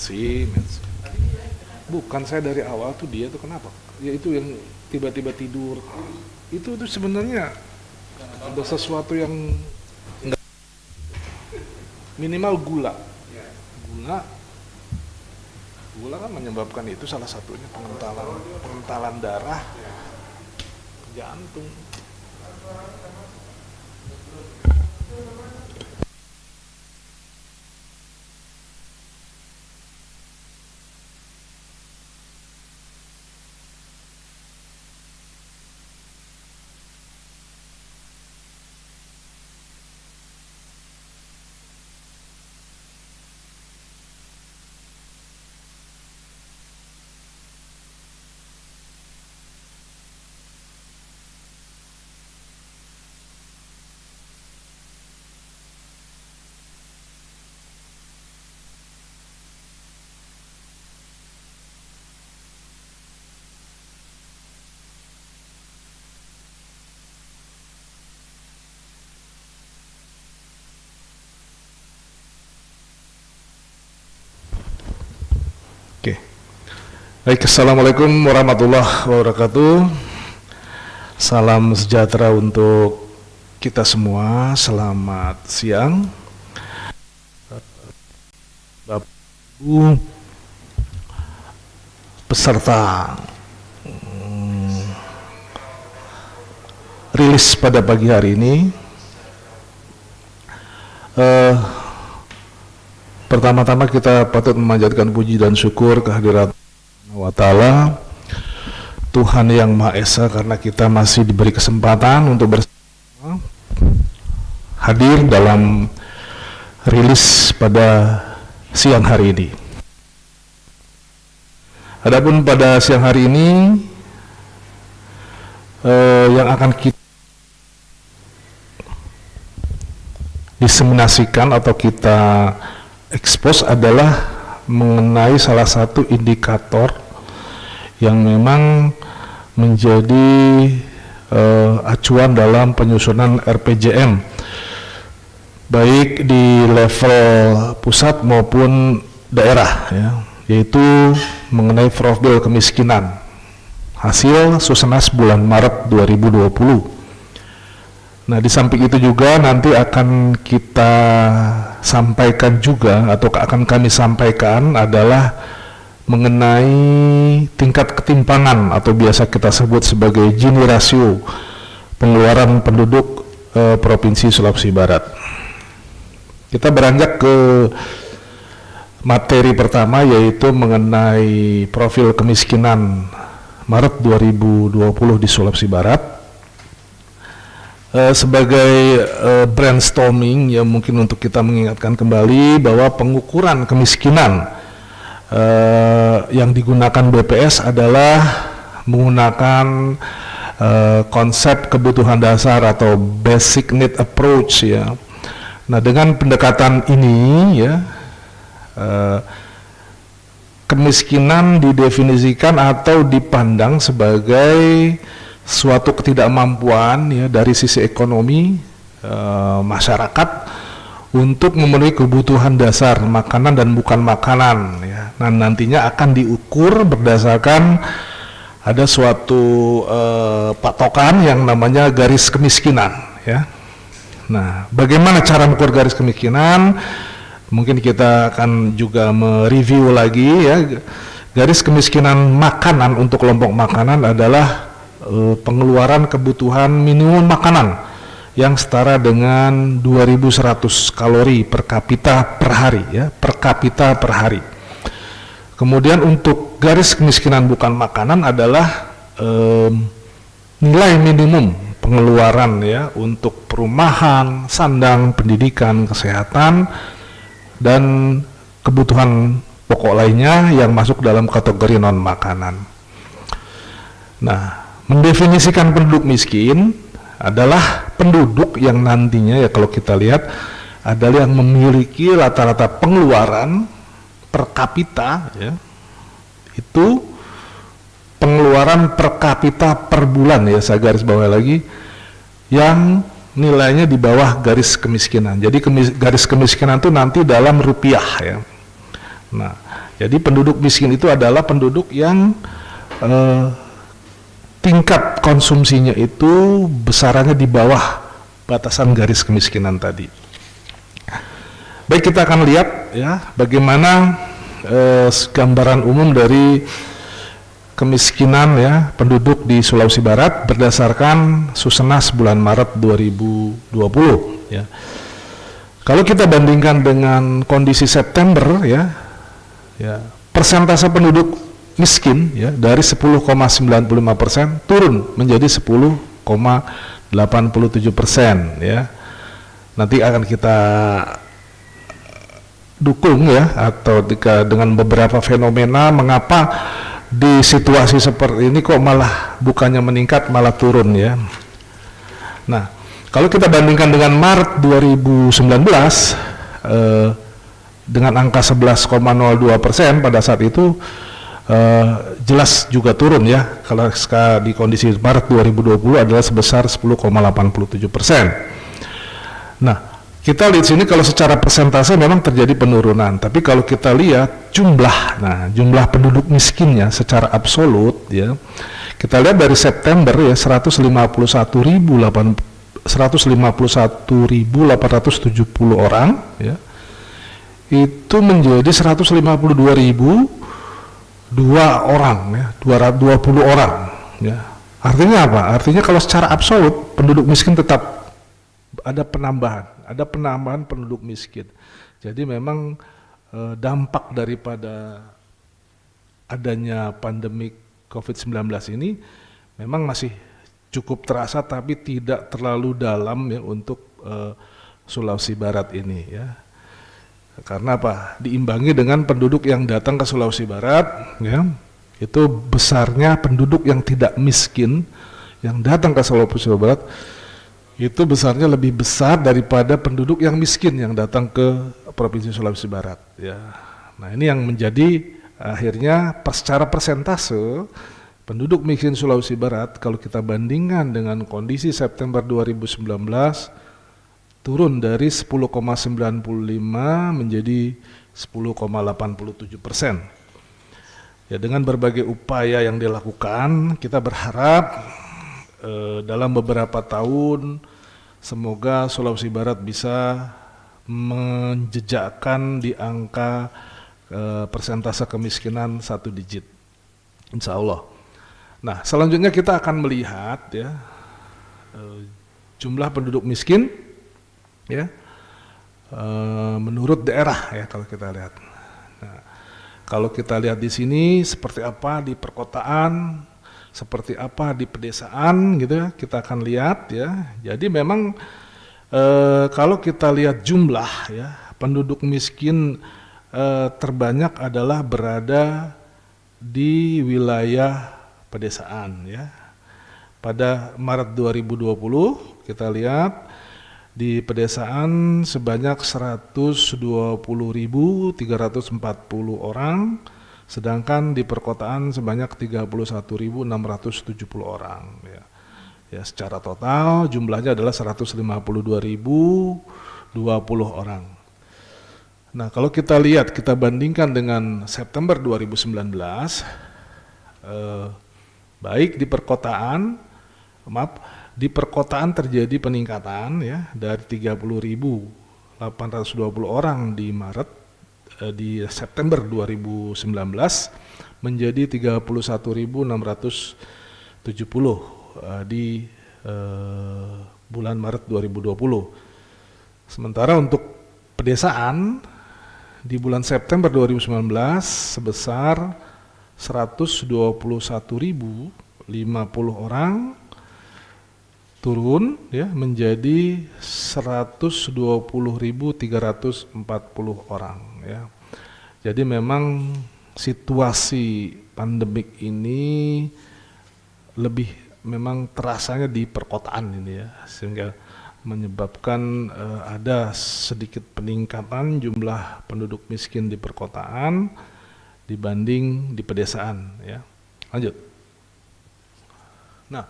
Mercy. Bukan, saya dari awal tuh dia tuh kenapa? Ya itu yang tiba-tiba tidur. Itu sebenarnya ada sesuatu yang enggak, minimal gula. Gula kan menyebabkan itu salah satunya pengentalan darah jantung. Oke. Baik, assalamualaikum warahmatullahi wabarakatuh. Salam sejahtera untuk kita semua. Selamat siang, Bapak Ibu peserta rilis pada pagi hari ini. Pertama-tama kita patut memanjatkan puji dan syukur kehadirat Allah Ta'ala, Tuhan yang Maha Esa, karena kita masih diberi kesempatan untuk bersama hadir dalam rilis pada siang hari ini. Adapun pada siang hari ini yang akan kita diseminasikan atau kita expose adalah mengenai salah satu indikator yang memang menjadi acuan dalam penyusunan RPJM baik di level pusat maupun daerah, ya, yaitu mengenai profil kemiskinan hasil Susenas bulan Maret 2020. Nah, di samping itu juga nanti akan kita sampaikan juga atau akan kami sampaikan adalah mengenai tingkat ketimpangan atau biasa kita sebut sebagai Gini rasio pengeluaran penduduk Provinsi Sulawesi Barat. Kita beranjak ke materi pertama, yaitu mengenai profil kemiskinan Maret 2020 di Sulawesi Barat. Sebagai brainstorming, ya, mungkin untuk kita mengingatkan kembali bahwa pengukuran kemiskinan yang digunakan BPS adalah menggunakan konsep kebutuhan dasar atau basic need approach, ya. Nah, dengan pendekatan ini, ya, kemiskinan didefinisikan atau dipandang sebagai suatu ketidakmampuan, ya, dari sisi ekonomi masyarakat untuk memenuhi kebutuhan dasar makanan dan bukan makanan, ya. Nah, nantinya akan diukur berdasarkan ada suatu patokan yang namanya garis kemiskinan, ya. Nah, bagaimana cara mengukur garis kemiskinan? Mungkin kita akan juga mereview lagi, ya. Garis kemiskinan makanan untuk kelompok makanan adalah pengeluaran kebutuhan minimum makanan yang setara dengan 2100 kalori per kapita per hari, ya, per kapita per hari. Kemudian untuk garis kemiskinan bukan makanan adalah nilai minimum pengeluaran, ya, untuk perumahan, sandang, pendidikan, kesehatan, dan kebutuhan pokok lainnya yang masuk dalam kategori non makanan. Nah, mendefinisikan penduduk miskin adalah penduduk yang nantinya, ya, kalau kita lihat adalah yang memiliki rata-rata pengeluaran per kapita, ya, itu pengeluaran per kapita per bulan, ya, saya garis bawah lagi, yang nilainya di bawah garis kemiskinan. Jadi garis kemiskinan itu nanti dalam rupiah, ya. Nah, Jadi penduduk miskin itu adalah penduduk yang tingkat konsumsinya itu besarannya di bawah batasan garis kemiskinan tadi. Baik, kita akan lihat ya bagaimana gambaran umum dari kemiskinan ya penduduk di Sulawesi Barat berdasarkan Susenas bulan Maret 2020 ya. Kalau kita bandingkan dengan kondisi September ya, persentase penduduk miskin ya dari 10,95% turun menjadi 10,87% ya. Nanti akan kita dukung ya atau dengan beberapa fenomena mengapa di situasi seperti ini kok malah bukannya meningkat malah turun ya. Nah, kalau kita bandingkan dengan Maret 2019 dengan angka 11,02% pada saat itu jelas juga turun ya. Kalau di kondisi Maret 2020 adalah sebesar 10,87%. Nah, kita lihat sini kalau secara persentase memang terjadi penurunan, tapi kalau kita lihat jumlah penduduk miskinnya secara absolut ya, kita lihat dari September ya 151.870 orang ya, itu menjadi 152.002 orang ya, 220 orang ya. Artinya apa? Artinya kalau secara absolut penduduk miskin tetap ada penambahan penduduk miskin. Jadi memang dampak daripada adanya pandemi COVID-19 ini memang masih cukup terasa, tapi tidak terlalu dalam ya untuk Sulawesi Barat ini ya. Karena apa? Diimbangi dengan penduduk yang datang ke Sulawesi Barat ya, itu besarnya penduduk yang tidak miskin yang datang ke Sulawesi Barat itu besarnya lebih besar daripada penduduk yang miskin yang datang ke Provinsi Sulawesi Barat ya. Nah, ini yang menjadi akhirnya secara persentase penduduk miskin Sulawesi Barat kalau kita bandingkan dengan kondisi September 2019 turun dari 10,95 menjadi 10,87%. Ya, dengan berbagai upaya yang dilakukan, kita berharap dalam beberapa tahun semoga Sulawesi Barat bisa menjejakkan di angka persentase kemiskinan 1 digit, insya Allah. Nah, selanjutnya kita akan melihat ya jumlah penduduk miskin ya menurut daerah ya kalau kita lihat. Nah, kalau kita lihat di sini seperti apa di perkotaan, seperti apa di pedesaan gitu ya, kita akan lihat ya. Jadi memang kalau kita lihat jumlah ya penduduk miskin terbanyak adalah berada di wilayah pedesaan ya. Pada Maret 2020 kita lihat di pedesaan sebanyak 120.340 orang, sedangkan di perkotaan sebanyak 31.670 orang ya. Ya, secara total jumlahnya adalah 152.020 orang. Nah, kalau kita lihat, kita bandingkan dengan September 2019, baik di perkotaan terjadi peningkatan ya dari 30.820 orang di Maret di September 2019 menjadi 31.670 di bulan Maret 2020. Sementara untuk pedesaan di bulan September 2019 sebesar 121.050 orang turun ya menjadi 120.340 orang ya. Jadi memang situasi pandemik ini lebih memang terasanya di perkotaan ini ya, sehingga menyebabkan ada sedikit peningkatan jumlah penduduk miskin di perkotaan dibanding di pedesaan ya. Lanjut. Nah,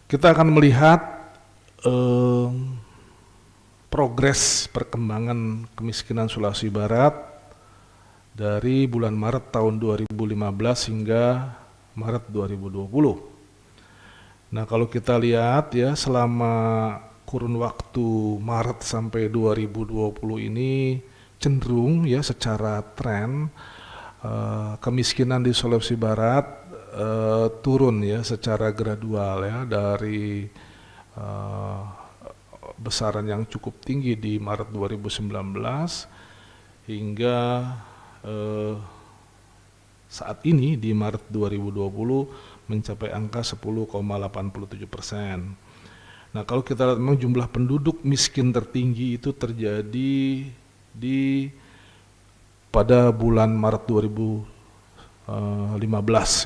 kita akan melihat progres perkembangan kemiskinan Sulawesi Barat dari bulan Maret tahun 2015 hingga Maret 2020. Nah, kalau kita lihat ya, selama kurun waktu Maret sampai 2020 ini cenderung ya secara tren kemiskinan di Sulawesi Barat turun ya secara gradual ya, dari besaran yang cukup tinggi di Maret 2019 hingga saat ini di Maret 2020 mencapai angka 10,87%. Nah, kalau kita lihat memang jumlah penduduk miskin tertinggi itu terjadi pada bulan Maret 2015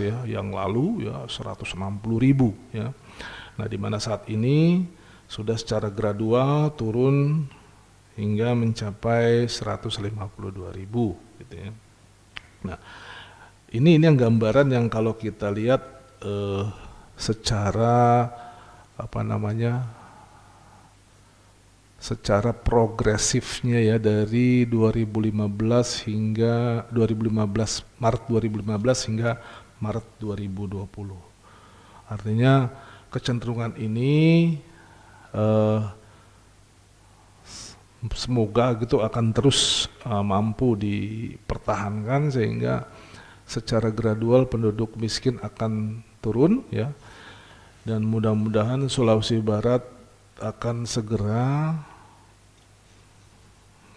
ya, yang lalu ya 160.000 ya. Nah, di mana saat ini sudah secara gradual turun hingga mencapai 152.000 gitu ya. Nah, ini yang gambaran yang kalau kita lihat secara secara progresifnya ya, dari 2015 hingga Maret 2015 hingga Maret 2020. Artinya kecenderungan ini semoga gitu akan terus mampu dipertahankan sehingga secara gradual penduduk miskin akan turun ya, dan mudah-mudahan Sulawesi Barat akan segera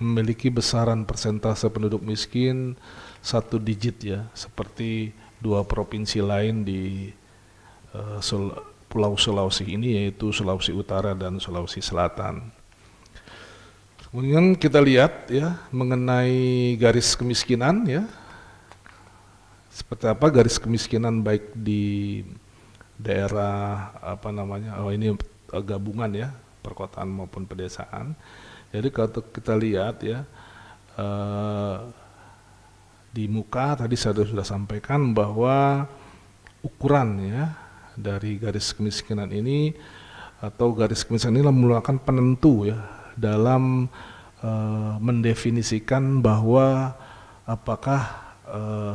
memiliki besaran persentase penduduk miskin 1 digit ya, seperti 2 provinsi lain di Pulau Sulawesi ini, yaitu Sulawesi Utara dan Sulawesi Selatan. Kemudian kita lihat ya mengenai garis kemiskinan ya, seperti apa garis kemiskinan baik di daerah ini gabungan ya, perkotaan maupun pedesaan. Jadi kalau kita lihat ya di muka tadi saya sudah sampaikan bahwa ukuran ya dari garis kemiskinan ini atau garis kemiskinan ini merupakan penentu ya dalam mendefinisikan bahwa apakah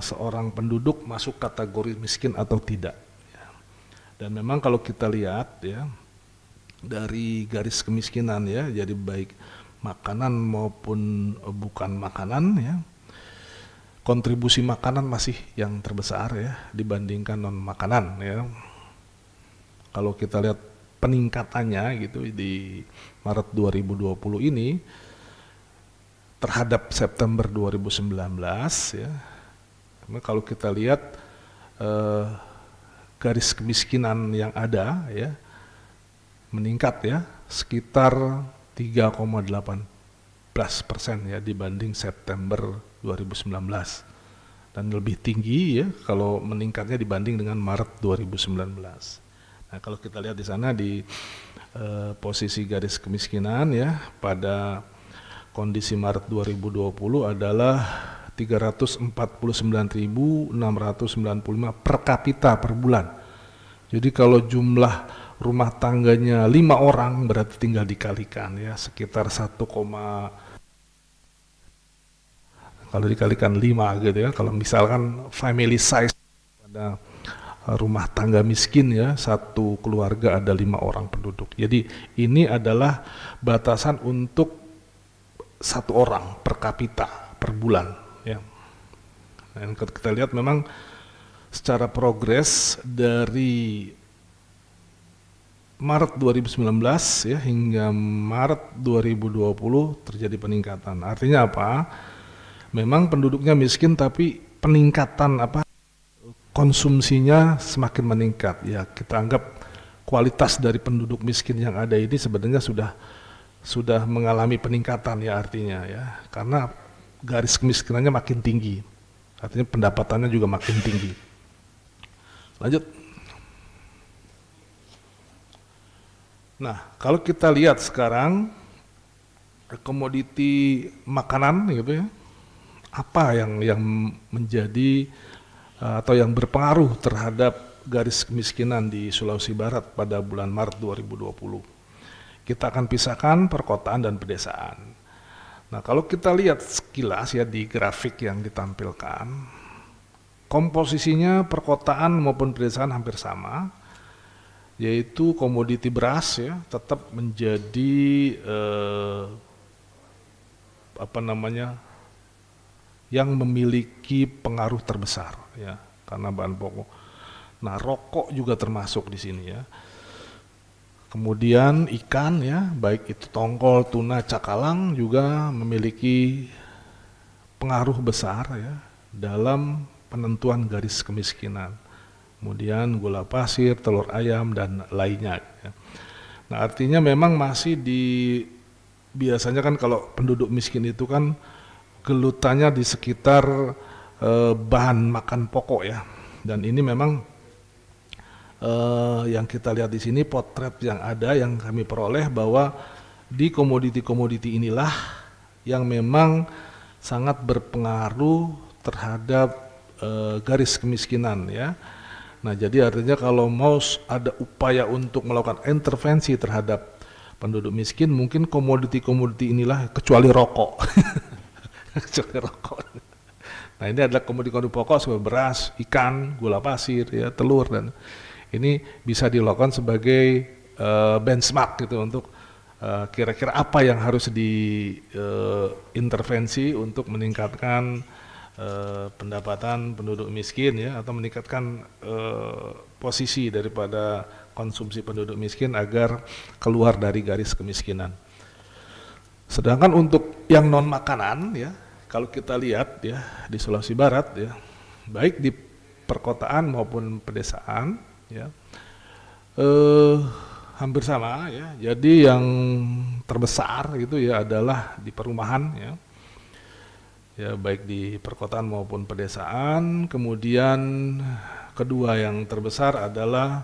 seorang penduduk masuk kategori miskin atau tidak ya. Dan memang kalau kita lihat ya dari garis kemiskinan ya, jadi baik makanan maupun bukan makanan ya, kontribusi makanan masih yang terbesar ya dibandingkan non makanan ya. Kalau kita lihat peningkatannya gitu di Maret 2020 ini terhadap September 2019 ya, kalau kita lihat garis kemiskinan yang ada ya meningkat ya sekitar 3,18% ya dibanding September 2019, dan lebih tinggi ya kalau meningkatnya dibanding dengan Maret 2019. Nah, kalau kita lihat di sana di posisi garis kemiskinan ya pada kondisi Maret 2020 adalah 349.695 per kapita per bulan. Jadi kalau jumlah rumah tangganya 5 orang berarti tinggal dikalikan ya sekitar kalau dikalikan 5 gitu ya. Kalau misalkan family size pada rumah tangga miskin ya, satu keluarga ada 5 orang penduduk. Jadi ini adalah batasan untuk 1 orang per kapita per bulan ya. Dan kita lihat memang secara progres dari Maret 2019 ya hingga Maret 2020 terjadi peningkatan. Artinya apa? Memang penduduknya miskin tapi peningkatan konsumsinya semakin meningkat ya. Kita anggap kualitas dari penduduk miskin yang ada ini sebenarnya sudah mengalami peningkatan ya, artinya ya, karena garis kemiskinannya makin tinggi, artinya pendapatannya juga makin tinggi. Lanjut. Nah, kalau kita lihat sekarang komoditi makanan gitu ya, apa yang menjadi atau yang berpengaruh terhadap garis kemiskinan di Sulawesi Barat pada bulan Maret 2020. Kita akan pisahkan perkotaan dan pedesaan. Nah, kalau kita lihat sekilas ya di grafik yang ditampilkan, komposisinya perkotaan maupun pedesaan hampir sama, yaitu komoditi beras ya tetap menjadi apa namanya yang memiliki pengaruh terbesar ya karena bahan pokok. Nah, rokok juga termasuk di sini ya. Kemudian ikan ya, baik itu tongkol, tuna, cakalang juga memiliki pengaruh besar ya dalam penentuan garis kemiskinan. Kemudian gula pasir, telur ayam dan lainnya ya. Nah, artinya memang masih biasanya kan kalau penduduk miskin itu kan gelutannya di sekitar bahan makan pokok ya. Dan ini memang yang kita lihat di sini potret yang ada yang kami peroleh bahwa di komoditi-komoditi inilah yang memang sangat berpengaruh terhadap garis kemiskinan ya. Nah, jadi artinya kalau mau ada upaya untuk melakukan intervensi terhadap penduduk miskin, mungkin komoditi-komoditi inilah kecuali rokok. Kecuali rokok. Nah, ini adalah komoditi-komoditi pokok seperti beras, ikan, gula pasir, ya, telur, dan ini bisa dilakukan sebagai benchmark gitu untuk kira-kira apa yang harus diintervensi untuk meningkatkan pendapatan penduduk miskin ya atau meningkatkan posisi daripada konsumsi penduduk miskin agar keluar dari garis kemiskinan. Sedangkan untuk yang non makanan ya, kalau kita lihat ya di Sulawesi Barat ya, baik di perkotaan maupun pedesaan ya, hampir sama ya. Jadi yang terbesar itu ya adalah di perumahan ya. Ya, baik di perkotaan maupun pedesaan. Kemudian kedua yang terbesar adalah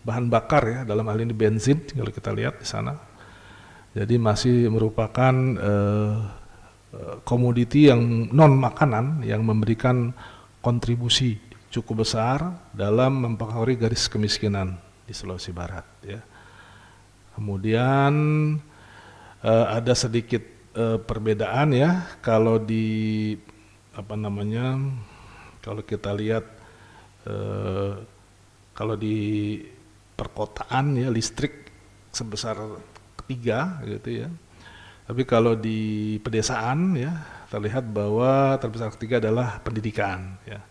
bahan bakar ya, dalam hal ini bensin kalau kita lihat di sana. Jadi masih merupakan komoditi yang non makanan yang memberikan kontribusi cukup besar dalam mempengaruhi garis kemiskinan di Sulawesi Barat ya. Kemudian ada sedikit perbedaan ya kalau di apa namanya kalau kita lihat kalau di perkotaan ya listrik sebesar ketiga gitu ya, tapi kalau di pedesaan ya terlihat bahwa terbesar ketiga adalah pendidikan ya.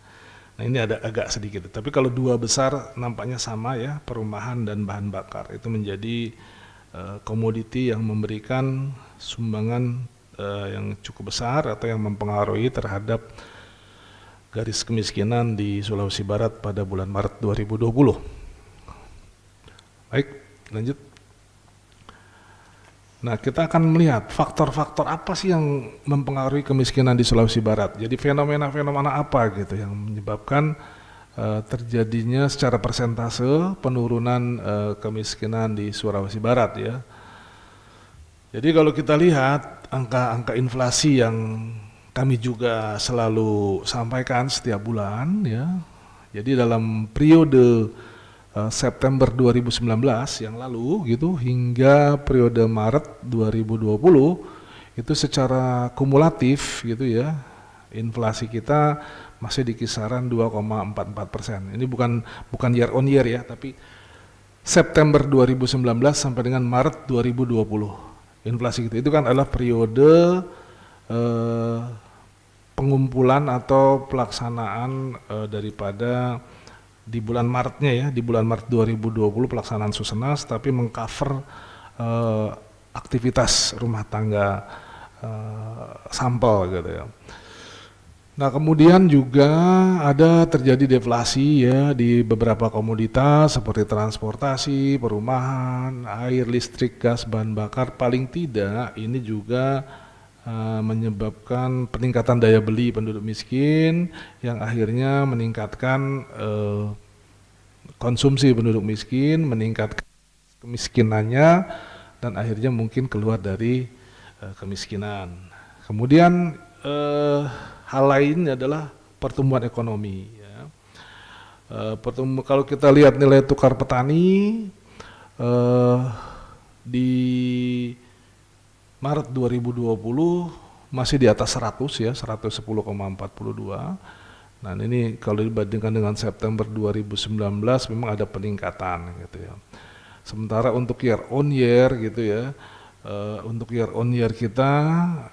Nah, ini ada agak sedikit, tapi kalau dua besar nampaknya sama ya, perumahan dan bahan bakar itu menjadi komoditi yang memberikan sumbangan yang cukup besar atau yang mempengaruhi terhadap garis kemiskinan di Sulawesi Barat pada bulan Maret 2020. Baik, lanjut. Nah, kita akan melihat faktor-faktor apa sih yang mempengaruhi kemiskinan di Sulawesi Barat. Jadi fenomena-fenomena apa gitu yang menyebabkan terjadinya secara persentase penurunan kemiskinan di Sulawesi Barat ya. Jadi kalau kita lihat angka-angka inflasi yang kami juga selalu sampaikan setiap bulan ya. Jadi dalam periode September 2019 yang lalu gitu hingga periode Maret 2020 itu secara kumulatif gitu ya, inflasi kita masih di kisaran 2,44%. Ini bukan year on year ya, tapi September 2019 sampai dengan Maret 2020. Inflasi itu kan adalah periode pengumpulan atau pelaksanaan daripada di bulan Maretnya ya, di bulan Maret 2020 pelaksanaan Susenas, tapi mengcover aktivitas rumah tangga sampel gitu ya. Nah, kemudian juga ada terjadi deflasi ya di beberapa komoditas seperti transportasi, perumahan, air, listrik, gas, bahan bakar. Paling tidak ini juga menyebabkan peningkatan daya beli penduduk miskin yang akhirnya meningkatkan konsumsi penduduk miskin, meningkatkan kemiskinannya dan akhirnya mungkin keluar dari kemiskinan. Kemudian hal lain adalah pertumbuhan ekonomi ya. Kalau kita lihat nilai tukar petani di Maret 2020 masih di atas 100 ya, 110,42. Nah ini kalau dibandingkan dengan September 2019 memang ada peningkatan gitu ya. Sementara untuk year on year gitu ya, untuk year on year kita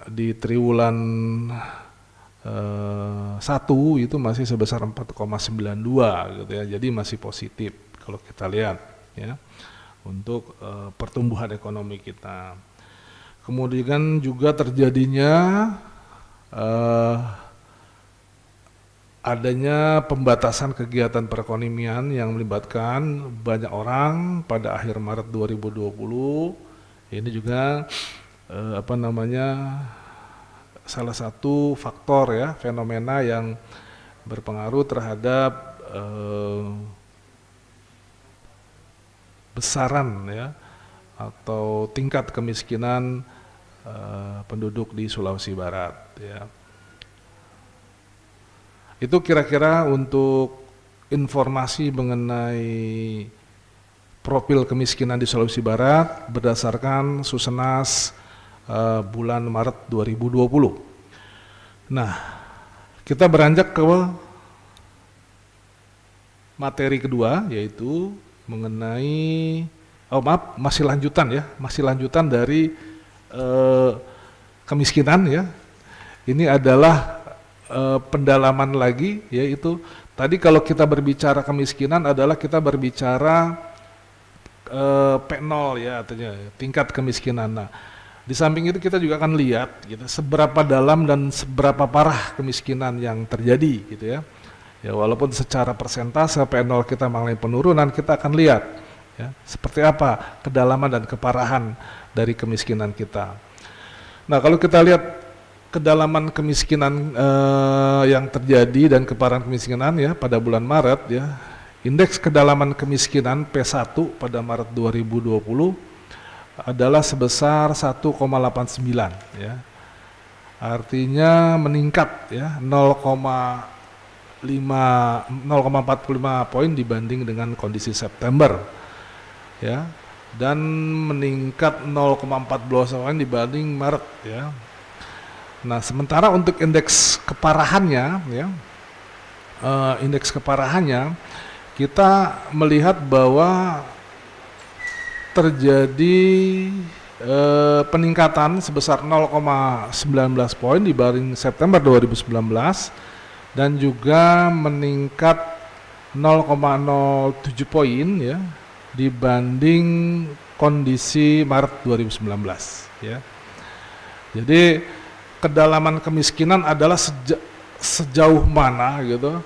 di triwulan 1 itu masih sebesar 4,92 gitu ya, jadi masih positif kalau kita lihat ya untuk pertumbuhan ekonomi kita. Kemudian juga terjadinya adanya pembatasan kegiatan perekonomian yang melibatkan banyak orang pada akhir Maret 2020. Ini juga salah satu faktor ya, fenomena yang berpengaruh terhadap besaran ya atau tingkat kemiskinan penduduk di Sulawesi Barat ya. Itu kira-kira untuk informasi mengenai profil kemiskinan di Sulawesi Barat berdasarkan Susenas bulan Maret 2020. Nah, kita beranjak ke materi kedua, yaitu mengenai masih lanjutan dari kemiskinan ya. Ini adalah pendalaman lagi, yaitu tadi kalau kita berbicara kemiskinan adalah kita berbicara P0 ya, artinya tingkat kemiskinan. Nah, di samping itu kita juga akan lihat gitu, seberapa dalam dan seberapa parah kemiskinan yang terjadi gitu ya. Ya walaupun secara persentase P0 kita mengalami penurunan, kita akan lihat ya seperti apa kedalaman dan keparahan dari kemiskinan kita. Nah, kalau kita lihat kedalaman kemiskinan yang terjadi dan keparahan kemiskinan ya pada bulan Maret ya, indeks kedalaman kemiskinan P1 pada Maret 2020 adalah sebesar 1,89 ya. Artinya meningkat ya 0,45 poin dibanding dengan kondisi September ya, dan meningkat 0,14 poin dibanding Maret ya. Nah, sementara untuk indeks keparahannya ya, kita melihat bahwa terjadi peningkatan sebesar 0,19 poin dibanding September 2019 dan juga meningkat 0,07 poin ya dibanding kondisi Maret 2019 ya. Jadi kedalaman kemiskinan adalah sejauh mana gitu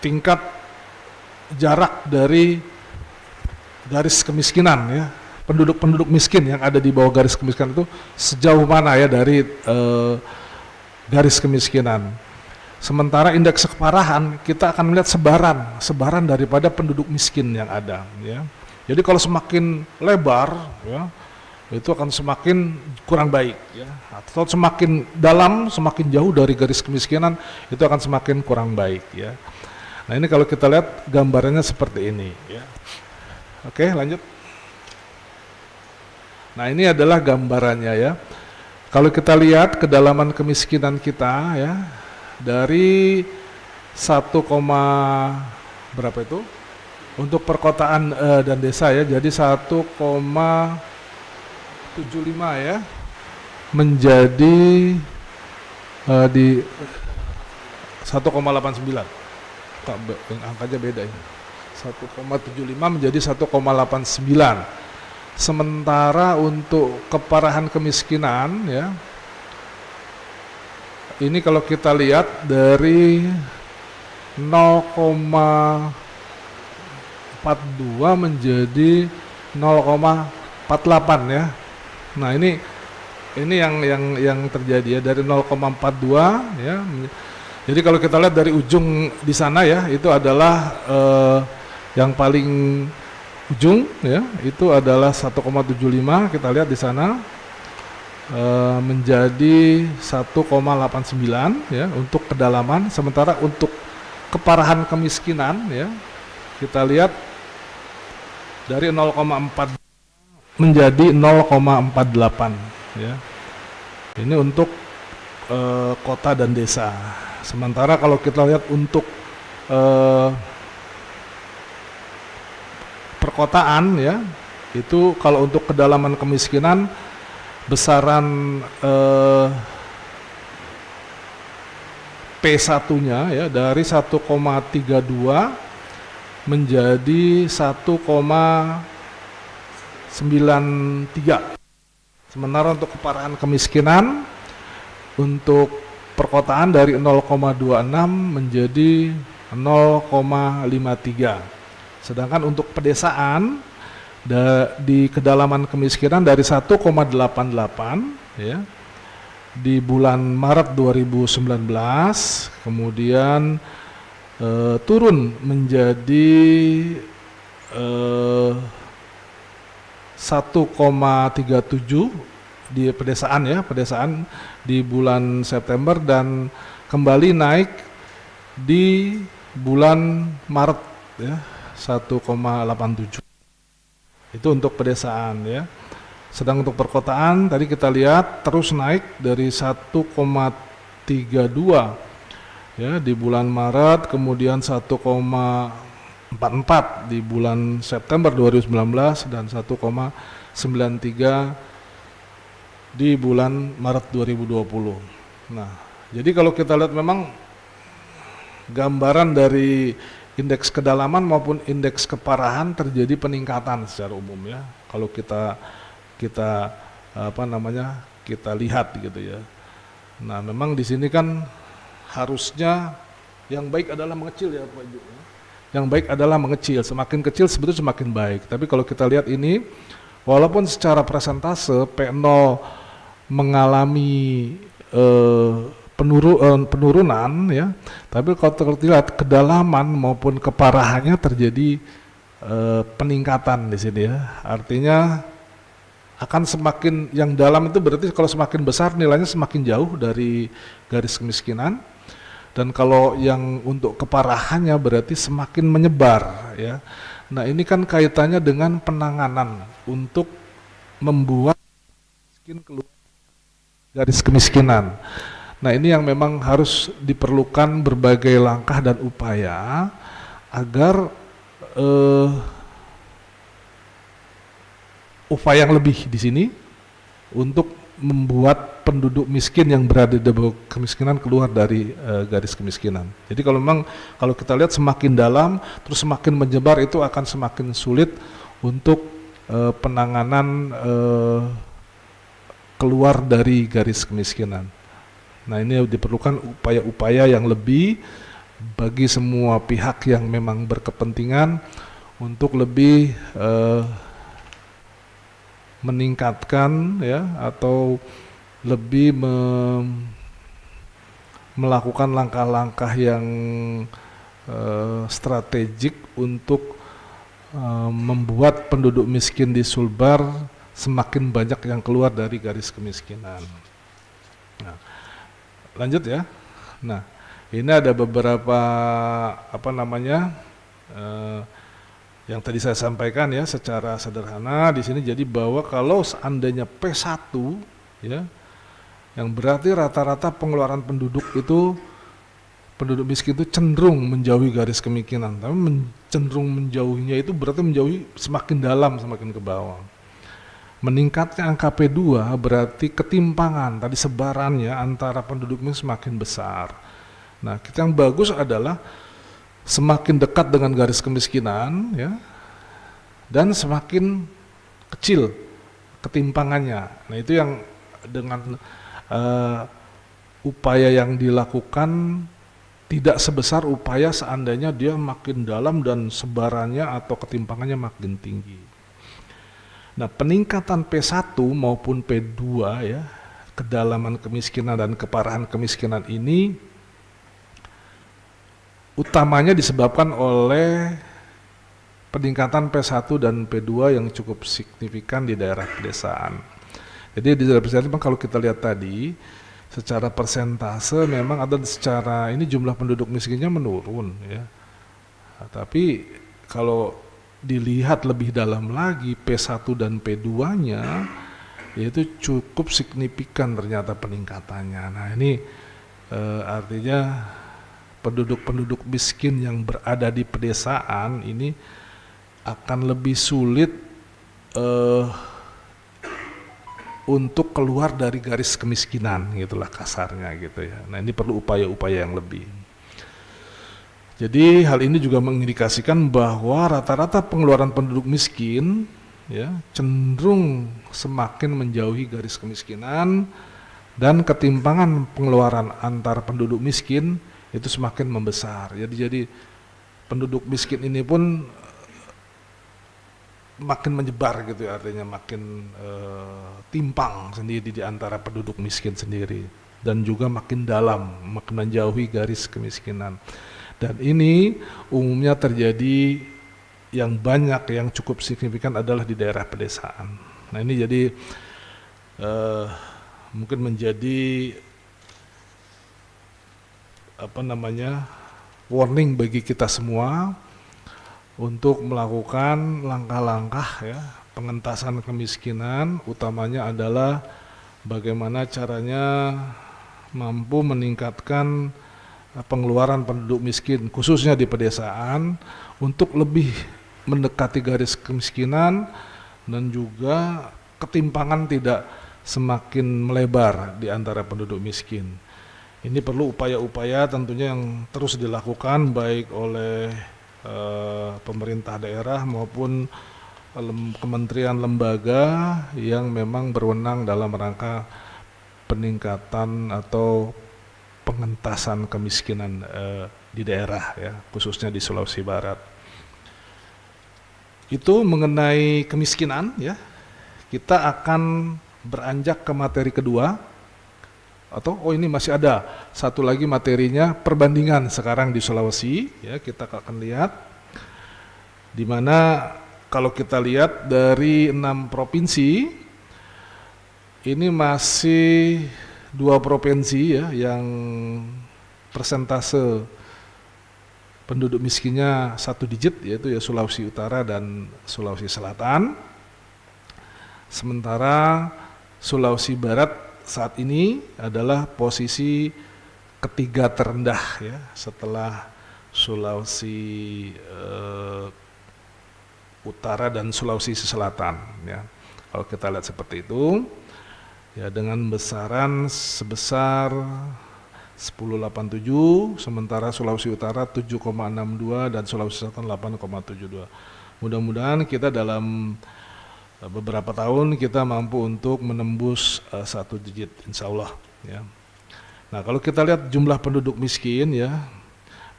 tingkat jarak dari garis kemiskinan ya, penduduk miskin yang ada di bawah garis kemiskinan itu sejauh mana ya dari garis kemiskinan. Sementara indeks keparahan kita akan melihat sebaran daripada penduduk miskin yang ada ya. Jadi kalau semakin lebar ya, itu akan semakin kurang baik ya, atau semakin dalam, semakin jauh dari garis kemiskinan itu akan semakin kurang baik ya. Nah, ini kalau kita lihat gambarannya seperti ini ya. Oke, lanjut. Nah, ini adalah gambarannya ya. Kalau kita lihat kedalaman kemiskinan kita ya dari 1, berapa itu untuk perkotaan dan desa ya, jadi 1,75 ya menjadi di 1,89. Angkanya beda ya. 1,75 menjadi 1,89. Sementara untuk keparahan kemiskinan ya, ini kalau kita lihat dari 0,42 menjadi 0,48 ya. Nah, ini yang terjadi ya, dari 0,42 ya. Jadi kalau kita lihat dari ujung di sana ya, itu adalah yang paling ujung ya, itu adalah 1,75, kita lihat di sana menjadi 1,89 ya untuk kedalaman. Sementara untuk keparahan kemiskinan ya, kita lihat dari 0,4 menjadi 0,48 ya. Ini untuk kota dan desa. Sementara kalau kita lihat untuk eh, perkotaan ya, itu kalau untuk kedalaman kemiskinan besaran P1-nya ya dari 1,32 menjadi 1,93. Sementara untuk keparahan kemiskinan untuk perkotaan dari 0,26 menjadi 0,53. Sedangkan untuk pedesaan di kedalaman kemiskinan dari 1,88 ya di bulan Maret 2019, kemudian turun menjadi 1,37 di pedesaan di bulan September, dan kembali naik di bulan Maret ya 1,87. Itu untuk pedesaan ya. Sedang untuk perkotaan tadi kita lihat terus naik dari 1,32 ya di bulan Maret, kemudian 1,44 di bulan September 2019 dan 1,93 di bulan Maret 2020. Nah, jadi kalau kita lihat memang gambaran dari indeks kedalaman maupun indeks keparahan terjadi peningkatan secara umum ya. Kalau kita kita lihat gitu ya. Nah, memang di sini kan harusnya yang baik adalah mengecil ya Pak Ibu. Yang baik adalah mengecil, semakin kecil sebetulnya semakin baik. Tapi kalau kita lihat ini, walaupun secara persentase P0 mengalami penurunan ya, tapi kalau terlihat kedalaman maupun keparahannya terjadi peningkatan di sini ya. Artinya akan semakin yang dalam itu berarti kalau semakin besar nilainya semakin jauh dari garis kemiskinan, dan kalau yang untuk keparahannya berarti semakin menyebar ya. Nah, ini kan kaitannya dengan penanganan untuk membuat miskin keluar garis kemiskinan. Nah, ini yang memang harus diperlukan berbagai langkah dan upaya agar upaya yang lebih di sini untuk membuat penduduk miskin yang berada di bawah kemiskinan keluar dari garis kemiskinan. Jadi kalau kita lihat semakin dalam terus semakin menyebar, itu akan semakin sulit untuk penanganan keluar dari garis kemiskinan. Nah, ini diperlukan upaya-upaya yang lebih bagi semua pihak yang memang berkepentingan untuk lebih meningkatkan ya, atau lebih melakukan langkah-langkah yang strategik untuk membuat penduduk miskin di Sulbar semakin banyak yang keluar dari garis kemiskinan. Nah, lanjut ya. Nah, ini ada beberapa yang tadi saya sampaikan ya secara sederhana di sini. Jadi bahwa kalau seandainya P1 ya, yang berarti rata-rata pengeluaran penduduk miskin itu cenderung menjauhi garis kemiskinan, tapi cenderung menjauhinya itu berarti menjauhi semakin dalam semakin ke bawah. Meningkatnya angka P2 berarti ketimpangan tadi sebarannya antara penduduk miskin semakin besar. Nah, kita yang bagus adalah semakin dekat dengan garis kemiskinan ya, dan semakin kecil ketimpangannya. Nah, itu yang dengan upaya yang dilakukan tidak sebesar upaya seandainya dia makin dalam dan sebarannya atau ketimpangannya makin tinggi. Nah, peningkatan P1 maupun P2 ya, kedalaman kemiskinan dan keparahan kemiskinan ini utamanya disebabkan oleh peningkatan P1 dan P2 yang cukup signifikan di daerah pedesaan. Jadi di daerah pedesaan kalau kita lihat tadi secara persentase memang ada secara ini jumlah penduduk miskinnya menurun ya. Nah, tapi kalau dilihat lebih dalam lagi P1 dan P2-nya yaitu cukup signifikan ternyata peningkatannya. Nah ini artinya penduduk-penduduk miskin yang berada di pedesaan ini akan lebih sulit untuk keluar dari garis kemiskinan, gitulah kasarnya gitu ya. Nah ini perlu upaya-upaya yang lebih. Jadi hal ini juga mengindikasikan bahwa rata-rata pengeluaran penduduk miskin ya cenderung semakin menjauhi garis kemiskinan, dan ketimpangan pengeluaran antar penduduk miskin itu semakin membesar. Jadi penduduk miskin ini pun makin menyebar gitu ya, artinya makin timpang sendiri di antara penduduk miskin sendiri, dan juga makin dalam, makin menjauhi garis kemiskinan. Dan ini umumnya terjadi yang banyak, yang cukup signifikan adalah di daerah pedesaan. Nah ini jadi mungkin menjadi warning bagi kita semua untuk melakukan langkah-langkah ya pengentasan kemiskinan, utamanya adalah bagaimana caranya mampu meningkatkan pengeluaran penduduk miskin khususnya di pedesaan untuk lebih mendekati garis kemiskinan, dan juga ketimpangan tidak semakin melebar di antara penduduk miskin. Ini perlu upaya-upaya tentunya yang terus dilakukan baik oleh pemerintah daerah maupun kementerian lembaga yang memang berwenang dalam rangka peningkatan atau pengentasan kemiskinan di daerah ya, khususnya di Sulawesi Barat. Itu mengenai kemiskinan ya. Kita akan beranjak ke materi kedua. Ini masih ada satu lagi materinya, perbandingan sekarang di Sulawesi ya, kita akan lihat di mana kalau kita lihat dari 6 provinsi ini masih 2 provinsi ya yang persentase penduduk miskinnya 1 digit, yaitu ya Sulawesi Utara dan Sulawesi Selatan. Sementara Sulawesi Barat saat ini adalah posisi ketiga terendah ya, setelah Sulawesi Utara dan Sulawesi Selatan ya. Kalau kita lihat seperti itu ya, dengan besaran sebesar 10,87, sementara Sulawesi Utara 7,62 dan Sulawesi Selatan 8,72. Mudah-mudahan kita dalam beberapa tahun kita mampu untuk menembus 1 digit, insya Allah ya. Nah kalau kita lihat jumlah penduduk miskin ya,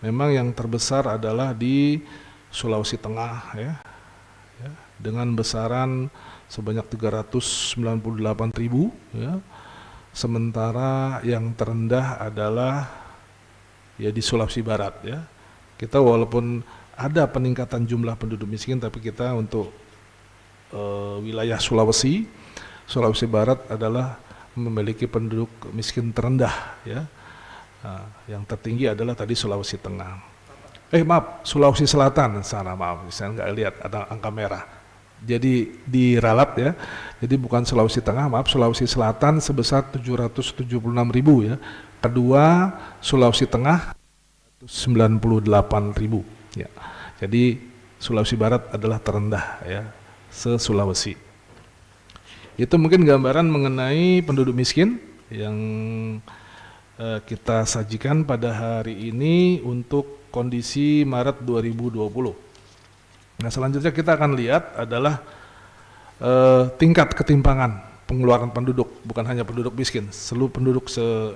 memang yang terbesar adalah di Sulawesi Tengah ya, dengan besaran sebanyak 398.000 ya. Sementara yang terendah adalah ya di Sulawesi Barat ya. Kita walaupun ada peningkatan jumlah penduduk miskin, tapi kita untuk wilayah Sulawesi Barat adalah memiliki penduduk miskin terendah ya. Nah, yang tertinggi adalah tadi Sulawesi Tengah. Sulawesi Selatan, salah maaf, saya nggak lihat ada angka merah. Jadi diralat ya. Jadi bukan Sulawesi Tengah, maaf, Sulawesi Selatan sebesar 776.000 ya. Kedua Sulawesi Tengah 98.000 ya. Jadi Sulawesi Barat adalah terendah ya se-Sulawesi. Itu mungkin gambaran mengenai penduduk miskin yang kita sajikan pada hari ini untuk kondisi Maret 2020. Nah selanjutnya kita akan lihat adalah tingkat ketimpangan pengeluaran penduduk, bukan hanya penduduk miskin, seluruh penduduk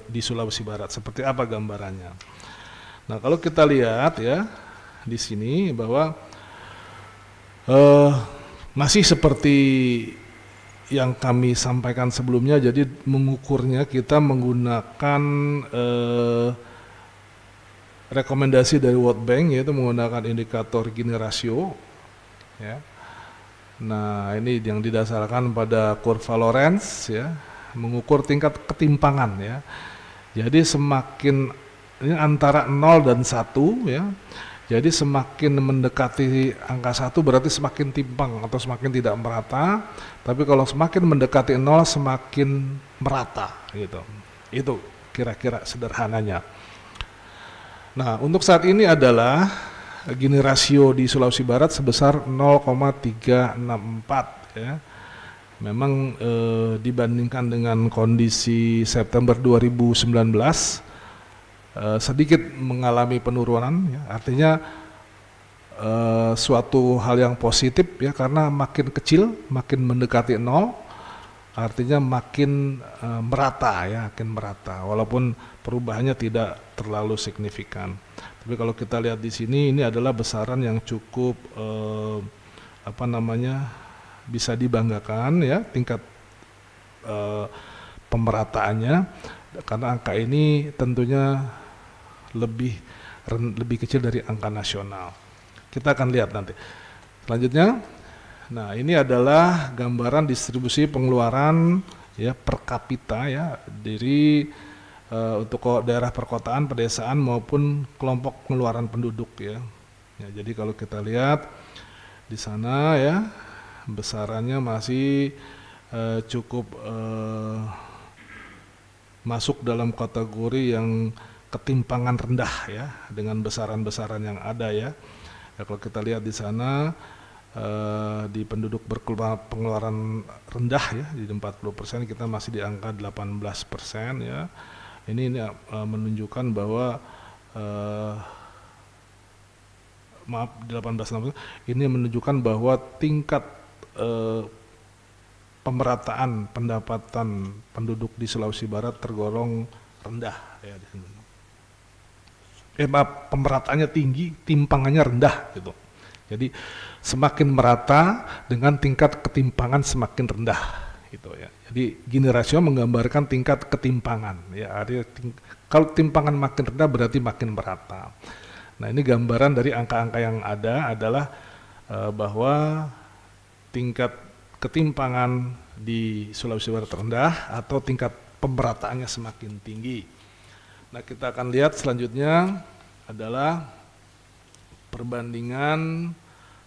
di Sulawesi Barat. Seperti apa gambarannya? Nah kalau kita lihat ya di sini bahwa masih seperti yang kami sampaikan sebelumnya, jadi mengukurnya kita menggunakan rekomendasi dari World Bank, yaitu menggunakan indikator Gini rasio ya. Nah ini yang didasarkan pada kurva Lorenz ya, mengukur tingkat ketimpangan ya. Jadi semakin ini antara 0 dan 1 ya, Jadi semakin mendekati angka 1 berarti semakin timpang atau semakin tidak merata, tapi kalau semakin mendekati 0 semakin merata gitu. Itu kira-kira sederhananya. Nah, untuk saat ini adalah Gini rasio di Sulawesi Barat sebesar 0,364 ya. Memang dibandingkan dengan kondisi September 2019 sedikit mengalami penurunan ya. Artinya suatu hal yang positif ya, karena makin kecil, makin mendekati 0, artinya makin merata ya, makin merata, walaupun perubahannya tidak terlalu signifikan. Tapi kalau kita lihat di sini, ini adalah besaran yang cukup bisa dibanggakan ya, tingkat pemerataannya, karena angka ini tentunya lebih kecil dari angka nasional. Kita akan lihat nanti. Selanjutnya, nah ini adalah gambaran distribusi pengeluaran ya per kapita ya dari untuk daerah perkotaan, pedesaan maupun kelompok pengeluaran penduduk ya. Jadi kalau kita lihat di sana ya, besarannya masih cukup masuk dalam kategori yang ketimpangan rendah ya, dengan besaran-besaran yang ada ya. Kalau kita lihat di sana di penduduk berpengeluaran rendah ya, di 40%, kita masih di angka 18% ya. Ini menunjukkan bahwa 18% ini menunjukkan bahwa tingkat pemerataan pendapatan penduduk di Sulawesi Barat tergolong rendah ya di sini. Pemerataannya tinggi, timpangannya rendah gitu. Jadi semakin merata dengan tingkat ketimpangan semakin rendah gitu ya. Jadi Gini rasio menggambarkan tingkat ketimpangan ya. Artinya kalau timpangan makin rendah berarti makin merata. Nah, ini gambaran dari angka-angka yang ada adalah bahwa tingkat ketimpangan di Sulawesi Barat rendah atau tingkat pemerataannya semakin tinggi. Nah, kita akan lihat selanjutnya adalah perbandingan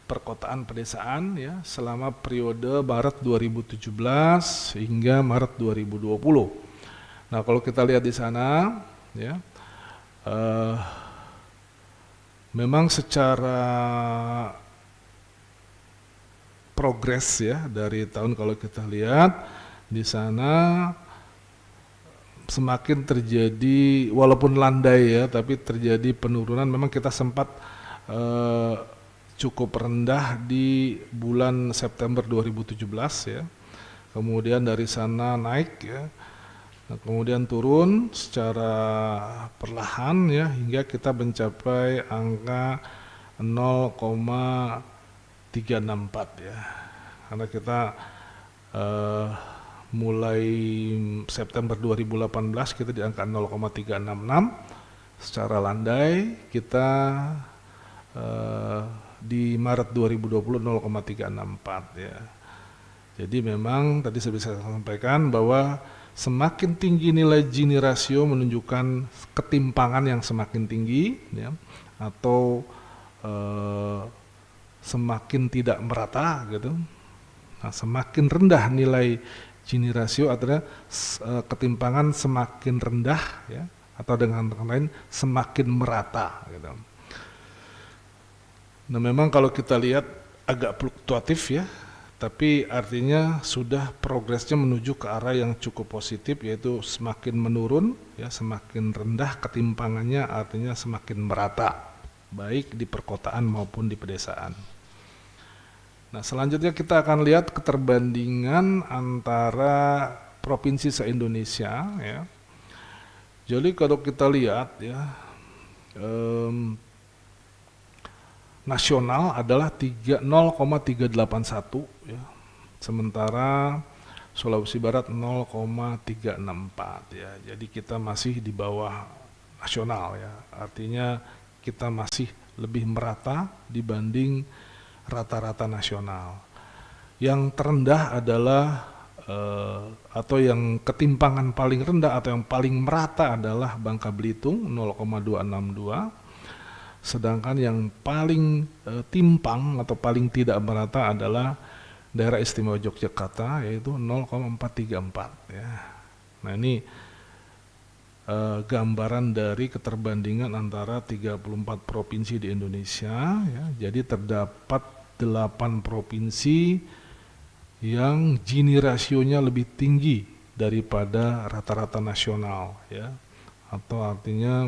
perkotaan pedesaan ya selama periode Maret 2017 hingga Maret 2020. Nah, kalau kita lihat di sana ya, memang secara progres ya dari tahun, kalau kita lihat di sana semakin terjadi, walaupun landai ya, tapi terjadi penurunan. Memang kita sempat cukup rendah di bulan September 2017 ya, kemudian dari sana naik ya, nah, kemudian turun secara perlahan ya, hingga kita mencapai angka 0,364 ya, karena kita mulai September 2018 kita di angka 0,366 secara landai, kita di Maret 2020 0,364 ya. Jadi memang tadi saya bisa sampaikan bahwa semakin tinggi nilai Gini rasio menunjukkan ketimpangan yang semakin tinggi ya, atau semakin tidak merata gitu. Nah, semakin rendah nilai Gini rasio artinya ketimpangan semakin rendah ya, atau dengan kata lain semakin merata gitu. Nah, memang kalau kita lihat agak fluktuatif ya, tapi artinya sudah progresnya menuju ke arah yang cukup positif, yaitu semakin menurun ya, semakin rendah ketimpangannya, artinya semakin merata baik di perkotaan maupun di pedesaan. Nah, selanjutnya kita akan lihat keterbandingan antara provinsi se-Indonesia ya. Jadi kalau kita lihat ya, nasional adalah 0,381 ya, sementara Sulawesi Barat 0,364 ya. Jadi kita masih di bawah nasional ya, artinya kita masih lebih merata dibanding rata-rata nasional. Yang terendah adalah atau yang ketimpangan paling rendah atau yang paling merata adalah Bangka Belitung 0,262. sedangkan yang paling timpang atau paling tidak merata adalah daerah istimewa Yogyakarta, yaitu 0,434 ya. Nah ini gambaran dari keterbandingan antara 34 provinsi di Indonesia ya. Jadi terdapat 8 provinsi yang Gini rasionya lebih tinggi daripada rata-rata nasional ya, atau artinya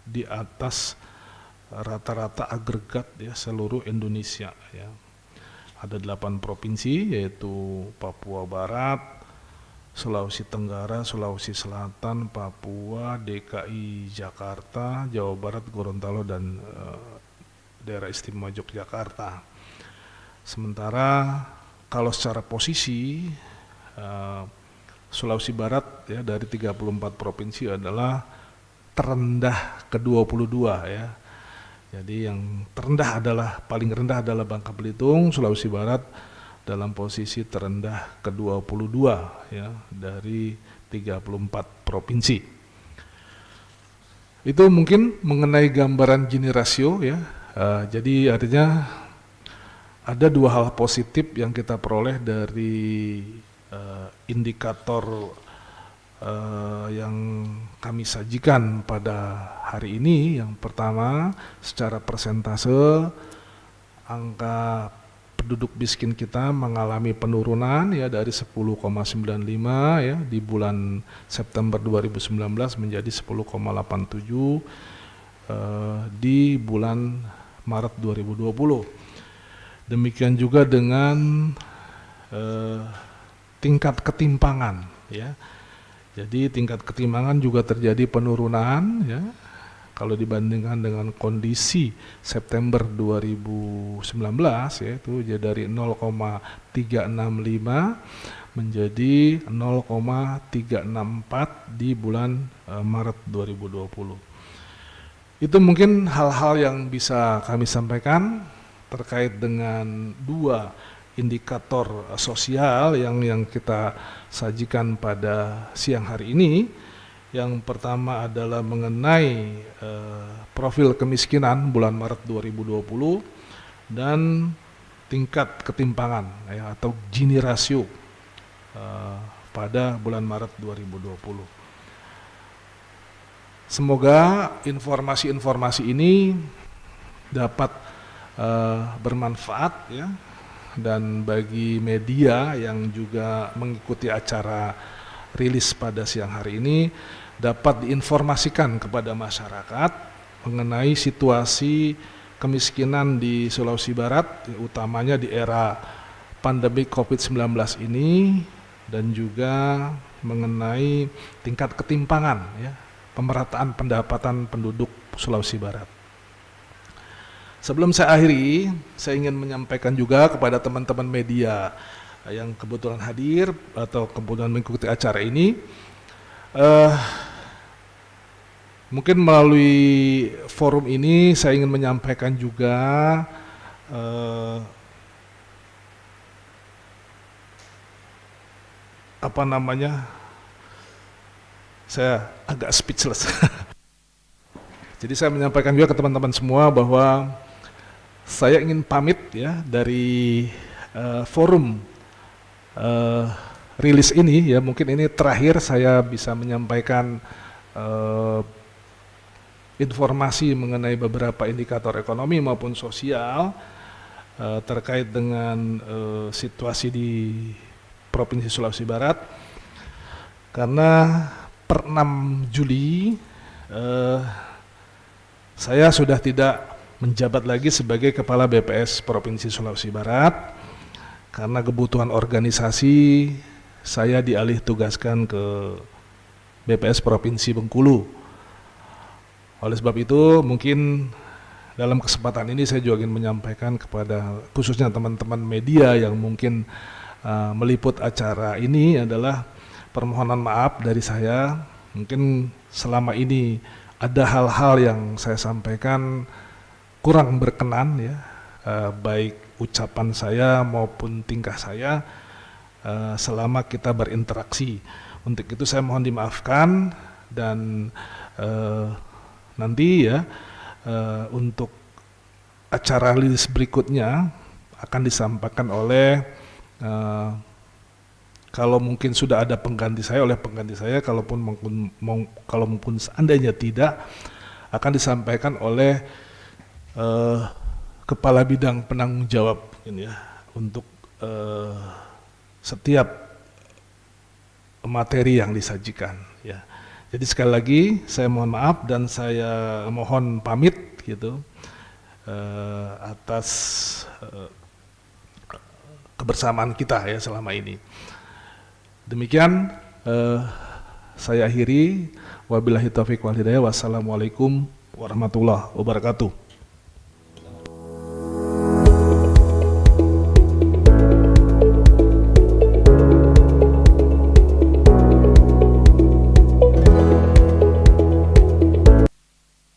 di atas rata-rata agregat ya seluruh Indonesia ya. Ada 8 provinsi, yaitu Papua Barat, Sulawesi Tenggara, Sulawesi Selatan, Papua, DKI Jakarta, Jawa Barat, Gorontalo, dan daerah istimewa Yogyakarta. Sementara kalau secara posisi Sulawesi Barat ya dari 34 provinsi adalah terendah ke-22 ya. Jadi yang terendah adalah, paling rendah adalah Bangka Belitung, Sulawesi Barat dalam posisi terendah ke-22 ya dari 34 provinsi. Itu mungkin mengenai gambaran Gini rasio ya. Jadi artinya ada 2 hal positif yang kita peroleh dari indikator yang kami sajikan pada hari ini. Yang pertama, secara persentase angka penduduk miskin kita mengalami penurunan ya dari 10,95 ya di bulan September 2019 menjadi 10,87 di bulan Maret 2020. Demikian juga dengan tingkat ketimpangan ya. Jadi tingkat ketimpangan juga terjadi penurunan ya. Kalau dibandingkan dengan kondisi September 2019 yaitu dari 0,365 menjadi 0,364 di bulan Maret 2020. Itu mungkin hal-hal yang bisa kami sampaikan terkait dengan 2 indikator sosial yang kita sajikan pada siang hari ini. Yang pertama adalah mengenai profil kemiskinan bulan Maret 2020 dan tingkat ketimpangan ya, atau Gini rasio pada bulan Maret 2020. Semoga informasi-informasi ini dapat bermanfaat ya, dan bagi media yang juga mengikuti acara rilis pada siang hari ini dapat diinformasikan kepada masyarakat mengenai situasi kemiskinan di Sulawesi Barat, utamanya di era pandemi COVID-19 ini, dan juga mengenai tingkat ketimpangan ya, pemerataan pendapatan penduduk Sulawesi Barat. Sebelum saya akhiri, saya ingin menyampaikan juga kepada teman-teman media yang kebetulan hadir atau kebetulan mengikuti acara ini, mungkin melalui forum ini saya ingin menyampaikan juga saya agak speechless. Jadi saya menyampaikan juga ke teman-teman semua bahwa saya ingin pamit ya dari forum rilis ini ya. Mungkin ini terakhir saya bisa menyampaikan informasi mengenai beberapa indikator ekonomi maupun sosial terkait dengan situasi di Provinsi Sulawesi Barat, karena per 6 Juli saya sudah tidak menjabat lagi sebagai Kepala BPS Provinsi Sulawesi Barat, karena kebutuhan organisasi saya dialih tugaskan ke BPS Provinsi Bengkulu. Oleh sebab itu mungkin dalam kesempatan ini saya juga ingin menyampaikan kepada khususnya teman-teman media yang mungkin meliput acara ini adalah permohonan maaf dari saya. Mungkin selama ini ada hal-hal yang saya sampaikan kurang berkenan ya, baik ucapan saya maupun tingkah saya selama kita berinteraksi. Untuk itu saya mohon dimaafkan, dan nanti ya untuk acara rilis berikutnya akan disampaikan oleh kalau mungkin sudah ada pengganti saya, kalaupun seandainya tidak, akan disampaikan oleh kepala bidang penanggung jawab ini ya, untuk setiap materi yang disajikan ya. Jadi sekali lagi saya mohon maaf dan saya mohon pamit gitu atas kebersamaan kita ya selama ini. Demikian saya akhiri, wabillahi taufiq wal hidayah, wassalamualaikum warahmatullahi wabarakatuh.